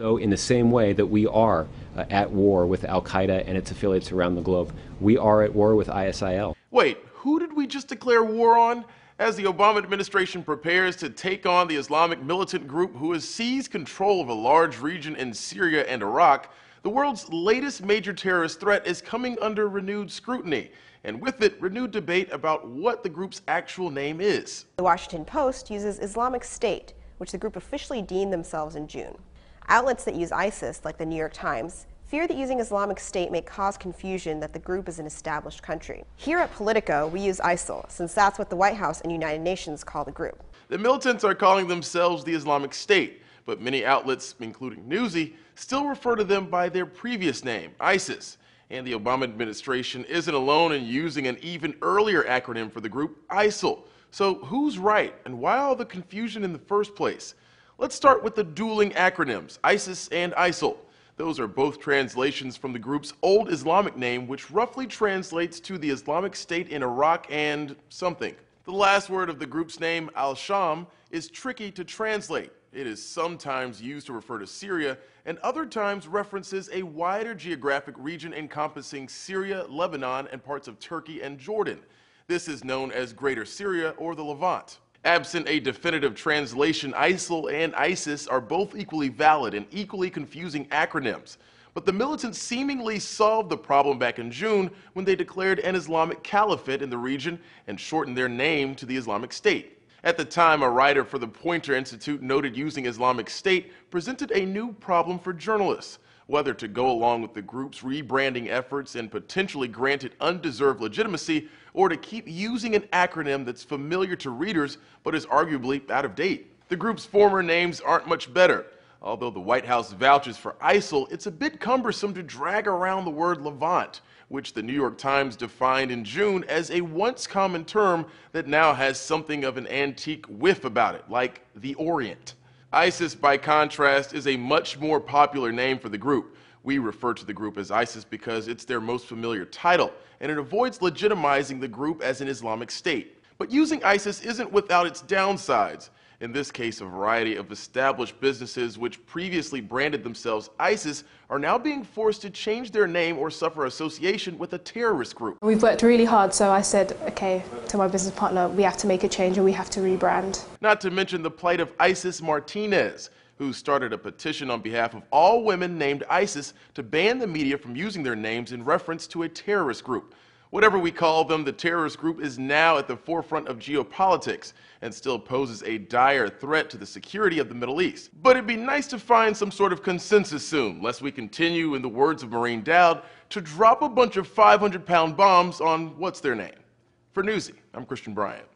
So in the same way that we are at war with Al-Qaeda and its affiliates around the globe, we are at war with ISIL. Wait, who did we just declare war on? As the Obama administration prepares to take on the Islamic militant group who has seized control of a large region in Syria and Iraq, the world's latest major terrorist threat is coming under renewed scrutiny, and with it, renewed debate about what the group's actual name is. The Washington Post uses Islamic State, which the group officially deemed themselves in June. Outlets that use ISIS, like the New York Times, fear that using Islamic State may cause confusion that the group is an established country. Here at Politico, we use ISIL, since that's what the White House and United Nations call the group. The militants are calling themselves the Islamic State, but many outlets, including Newsy, still refer to them by their previous name, ISIS. And the Obama administration isn't alone in using an even earlier acronym for the group, ISIL. So who's right, and why all the confusion in the first place? Let's start with the dueling acronyms, ISIS and ISIL. Those are both translations from the group's old Islamic name, which roughly translates to the Islamic State in Iraq and something. The last word of the group's name, al-Sham, is tricky to translate. It is sometimes used to refer to Syria, and other times references a wider geographic region encompassing Syria, Lebanon, and parts of Turkey and Jordan. This is known as Greater Syria or the Levant. Absent a definitive translation, ISIL and ISIS are both equally valid and equally confusing acronyms. But the militants seemingly solved the problem back in June when they declared an Islamic caliphate in the region and shortened their name to the Islamic State. At the time, a writer for the Poynter Institute noted using Islamic State presented a new problem for journalists. Whether to go along with the group's rebranding efforts and potentially grant it undeserved legitimacy, or to keep using an acronym that's familiar to readers but is arguably out of date. The group's former names aren't much better. Although the White House vouches for ISIL, it's a bit cumbersome to drag around the word Levant, which the New York Times defined in June as a once common term that now has something of an antique whiff about it, like the Orient. ISIS, by contrast, is a much more popular name for the group. We refer to the group as ISIS because it's their most familiar title, and it avoids legitimizing the group as an Islamic State. But using ISIS isn't without its downsides. In this case, a variety of established businesses which previously branded themselves ISIS are now being forced to change their name or suffer association with a terrorist group. We've worked really hard, so I said, okay, to my business partner, we have to make a change and we have to rebrand. Not to mention the plight of Isis Martinez, who started a petition on behalf of all women named ISIS to ban the media from using their names in reference to a terrorist group. Whatever we call them, the terrorist group is now at the forefront of geopolitics and still poses a dire threat to the security of the Middle East. But it'd be nice to find some sort of consensus soon, lest we continue, in the words of Maureen Dowd, to drop a bunch of 500-pound bombs on what's their name. For Newsy, I'm Christian Bryant.